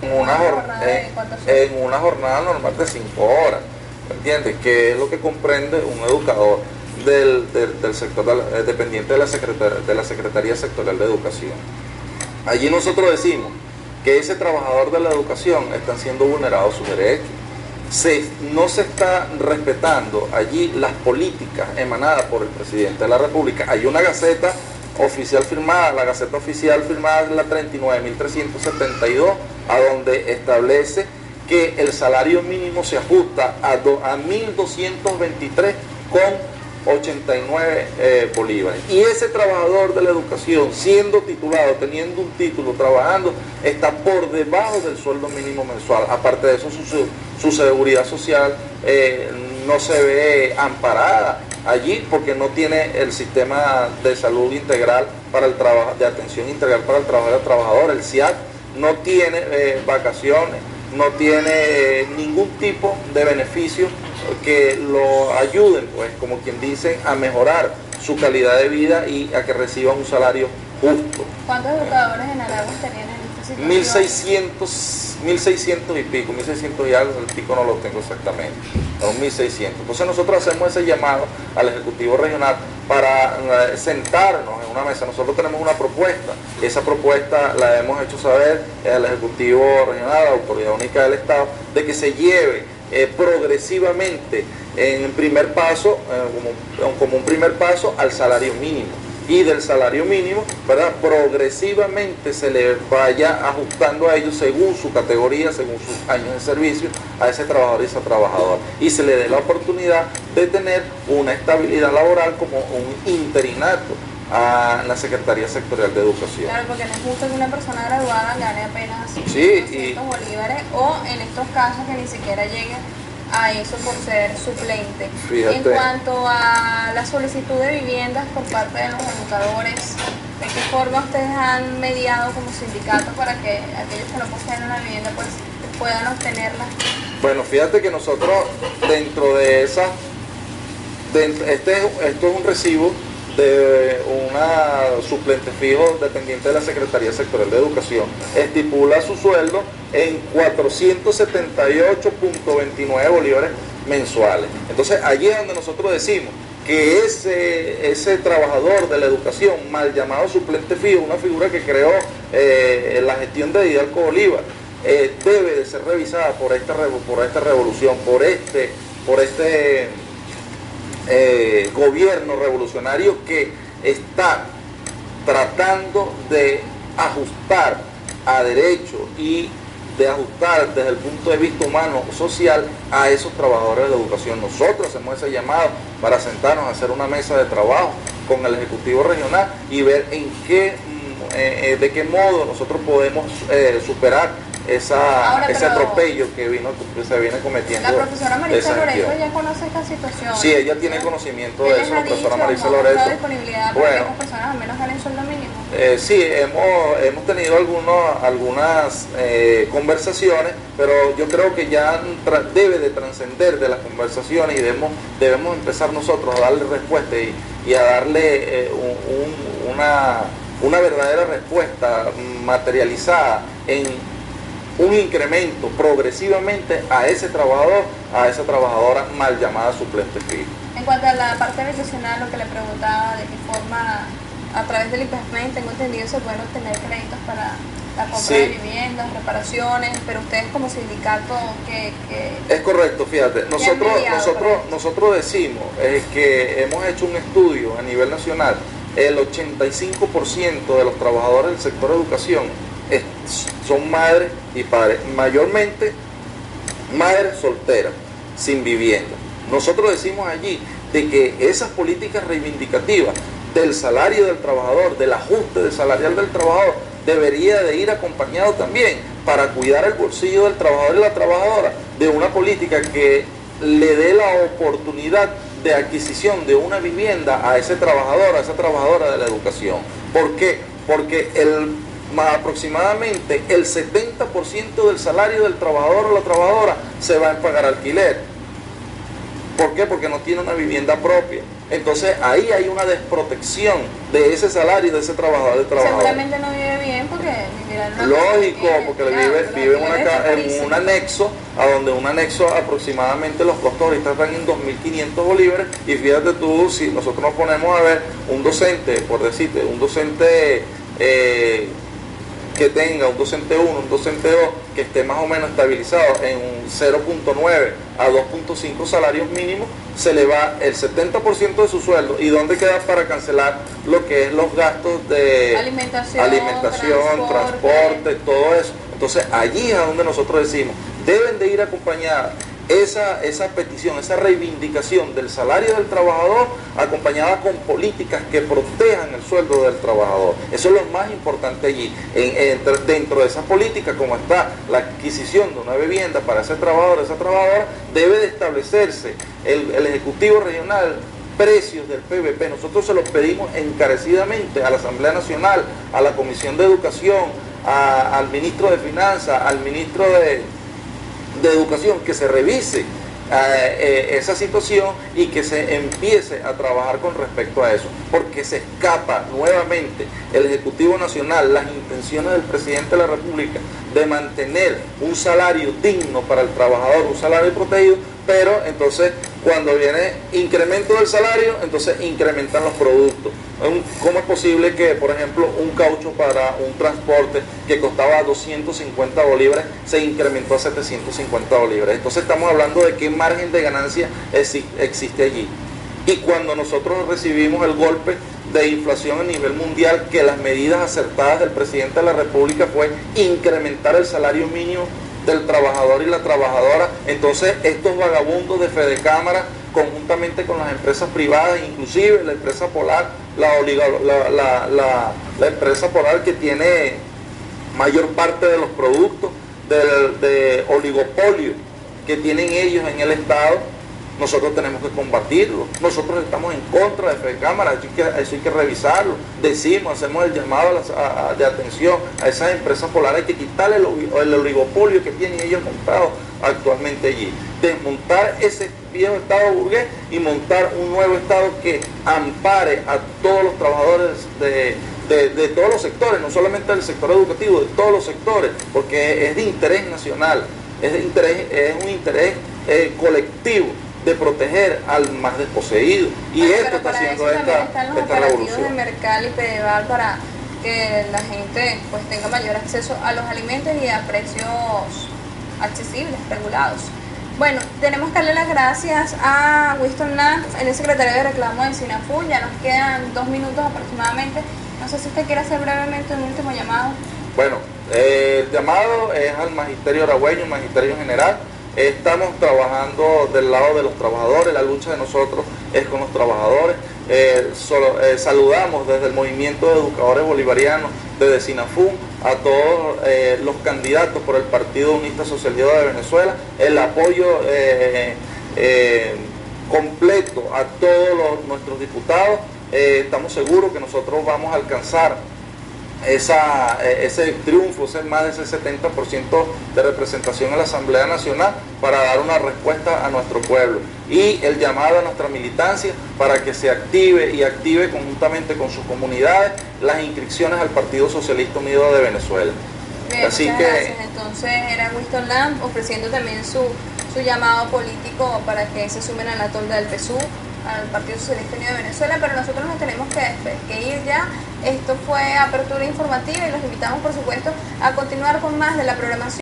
En una jornada normal de 5 horas, ¿entiendes? Que es lo que comprende un educador del sector dependiente de la Secretaría Sectorial de Educación. Allí nosotros decimos que ese trabajador de la educación están siendo vulnerados sus derechos. No se está respetando allí las políticas emanadas por el presidente de la República. Hay una gaceta oficial firmada, la gaceta oficial firmada es la 39.372, a donde establece que el salario mínimo se ajusta a 1.223,89 bolívares. Y ese trabajador de la educación, siendo titulado, teniendo un título, trabajando, está por debajo del sueldo mínimo mensual. Aparte de eso, su seguridad social no se ve amparada allí porque no tiene el sistema de salud integral para el trabajo, de atención integral para el trabajador y el trabajador. El SIAC no tiene vacaciones, no tiene ningún tipo de beneficio que lo ayuden, pues, como quien dice, a mejorar su calidad de vida y a que reciban un salario justo. ¿Cuántos educadores en Aragua tenían en esta situación? 1.600 y pico, 1.600 y algo, el pico no lo tengo exactamente, son 1.600. Entonces nosotros hacemos ese llamado al Ejecutivo Regional para sentarnos en una mesa. Nosotros tenemos una propuesta, esa propuesta la hemos hecho saber al Ejecutivo Regional, a la Autoridad Única del Estado, de que se lleve progresivamente en primer paso, como un primer paso al salario mínimo, y del salario mínimo, ¿verdad?, progresivamente se le vaya ajustando a ellos según su categoría, según sus años de servicio, a ese trabajador y esa trabajadora, y se le dé la oportunidad de tener una estabilidad laboral como un interinato a la Secretaría Sectorial de Educación. Claro, porque no es justo que una persona graduada gane apenas 200 bolívares, o en estos casos que ni siquiera llegue a eso por ser suplente. Fíjate. En cuanto a la solicitud de viviendas por parte de los educadores, ¿de qué forma ustedes han mediado como sindicato para que aquellos que no poseen una vivienda pues puedan obtenerla? Bueno, fíjate que nosotros dentro de esa, esto es un recibo de una suplente fijo dependiente de la Secretaría Sectorial de Educación. Estipula su sueldo en 478,29 bolívares mensuales. Entonces allí es donde nosotros decimos que ese trabajador de la educación, mal llamado suplente fijo, una figura que creó la gestión de Hidalgo Bolívar, debe de ser revisada por esta revolución, por este gobierno revolucionario que está tratando de ajustar a derecho y de ajustar desde el punto de vista humano, social, a esos trabajadores de la educación. Nosotros hacemos ese llamado para sentarnos a hacer una mesa de trabajo con el Ejecutivo Regional y ver de qué modo nosotros podemos superar ese atropello que se viene cometiendo. La profesora Marisa Loreto ya conoce esta situación. Sí, ella tiene conocimiento de eso, la profesora Marisa Loreto. ¿La disponibilidad para que estas personas al menos ganen sueldo mínimo? Sí, hemos tenido algunas conversaciones, pero yo creo que ya debe de trascender de las conversaciones y debemos empezar nosotros a darle respuesta y a darle una verdadera respuesta materializada en un incremento progresivamente a ese trabajador, a esa trabajadora mal llamada suplente fijo. En cuanto a la parte habitacional, lo que le preguntaba, de qué forma a través del IPESMEN, tengo entendido, se pueden obtener créditos para la compra de viviendas, reparaciones, pero ustedes como sindicato, ¿qué? Es correcto, fíjate, nosotros decimos que hemos hecho un estudio a nivel nacional, el 85% de los trabajadores del sector educación son madres y padres, mayormente madres solteras, sin vivienda. Nosotros decimos allí de que esas políticas reivindicativas del salario del trabajador, del ajuste salarial del trabajador, debería de ir acompañado también para cuidar el bolsillo del trabajador y la trabajadora, de una política que le dé la oportunidad de adquisición de una vivienda a ese trabajador, a esa trabajadora de la educación. ¿Por qué? Porque aproximadamente el 70% del salario del trabajador o la trabajadora se va a pagar alquiler. ¿Por qué? Porque no tiene una vivienda propia. entonces ahí hay una desprotección de ese salario de ese trabajador de trabajador. Seguramente no vive bien porque vivirá en una lógico, porque vive en un anexo, a donde un anexo aproximadamente los costos ahorita están en 2.500 bolívares, y fíjate tú, si nosotros nos ponemos a ver un docente, por decirte, un docente que tenga un docente 1, un docente 2, que esté más o menos estabilizado en un 0.9 a 2.5 salarios mínimos, se le va el 70% de su sueldo. ¿Y dónde queda para cancelar lo que es los gastos de alimentación, transporte, todo eso? Entonces allí es a donde nosotros decimos, deben de ir acompañadas esa petición, esa reivindicación del salario del trabajador, acompañada con políticas que protejan el sueldo del trabajador. Eso es lo más importante allí. Dentro de esas políticas, como está la adquisición de una vivienda para ese trabajador, esa trabajadora, debe de establecerse el Ejecutivo Regional precios del PVP. Nosotros se los pedimos encarecidamente a la Asamblea Nacional, a la Comisión de Educación, al Ministro de Finanzas, al Ministro de Educación, que se revise esa situación y que se empiece a trabajar con respecto a eso, porque se escapa nuevamente el Ejecutivo Nacional las intenciones del Presidente de la República de mantener un salario digno para el trabajador, un salario protegido, pero entonces cuando viene incremento del salario, entonces incrementan los productos. ¿Cómo es posible que, por ejemplo, un caucho para un transporte que costaba 250 bolívares se incrementó a 750 bolívares? Entonces estamos hablando de qué margen de ganancia existe allí. Y cuando nosotros recibimos el golpe de inflación a nivel mundial, que las medidas acertadas del presidente de la República fue incrementar el salario mínimo del trabajador y la trabajadora, entonces estos vagabundos de Fedecámara, conjuntamente con las empresas privadas, inclusive la empresa Polar, la empresa Polar, que tiene mayor parte de los productos de oligopolio que tienen ellos en el Estado, nosotros tenemos que combatirlo. Nosotros estamos en contra de Fedecámara, eso hay que revisarlo. Decimos, hacemos el llamado de atención a esas empresas polares, hay que quitarle el oligopolio que tienen ellos montado actualmente allí. Desmontar ese viejo Estado burgués y montar un nuevo Estado que ampare a todos los trabajadores de todos los sectores, no solamente del sector educativo, de todos los sectores, porque es de interés nacional, es un interés colectivo de proteger al más desposeído, y esto está haciendo esta revolución. De Mercal y Pedeval para que la gente pues tenga mayor acceso a los alimentos y a precios accesibles, regulados. Bueno, tenemos que darle las gracias a Winston Lamb, el secretario de reclamo de SINAFU. Ya nos quedan 2 minutos aproximadamente. No sé si usted quiere hacer brevemente un último llamado. Bueno, el llamado es al magisterio aragüeño, magisterio general. Estamos trabajando del lado de los trabajadores, la lucha de nosotros es con los trabajadores. Saludamos desde el movimiento de educadores bolivarianos, desde SINAFU, a todos los candidatos por el Partido Unista Socialista de Venezuela, el apoyo completo a todos nuestros diputados. Estamos seguros que nosotros vamos a alcanzar ese triunfo, más de ese 70% de representación en la Asamblea Nacional, para dar una respuesta a nuestro pueblo, y el llamado a nuestra militancia para que se active y active conjuntamente con sus comunidades las inscripciones al Partido Socialista Unido de Venezuela. Bien, así que gracias. Entonces era Winston Lamb ofreciendo también su llamado político para que se sumen a la tolda del PSUV, al Partido Socialista Unido de Venezuela, pero nosotros nos tenemos que ir ya. Esto fue Apertura Informativa y los invitamos, por supuesto, a continuar con más de la programación.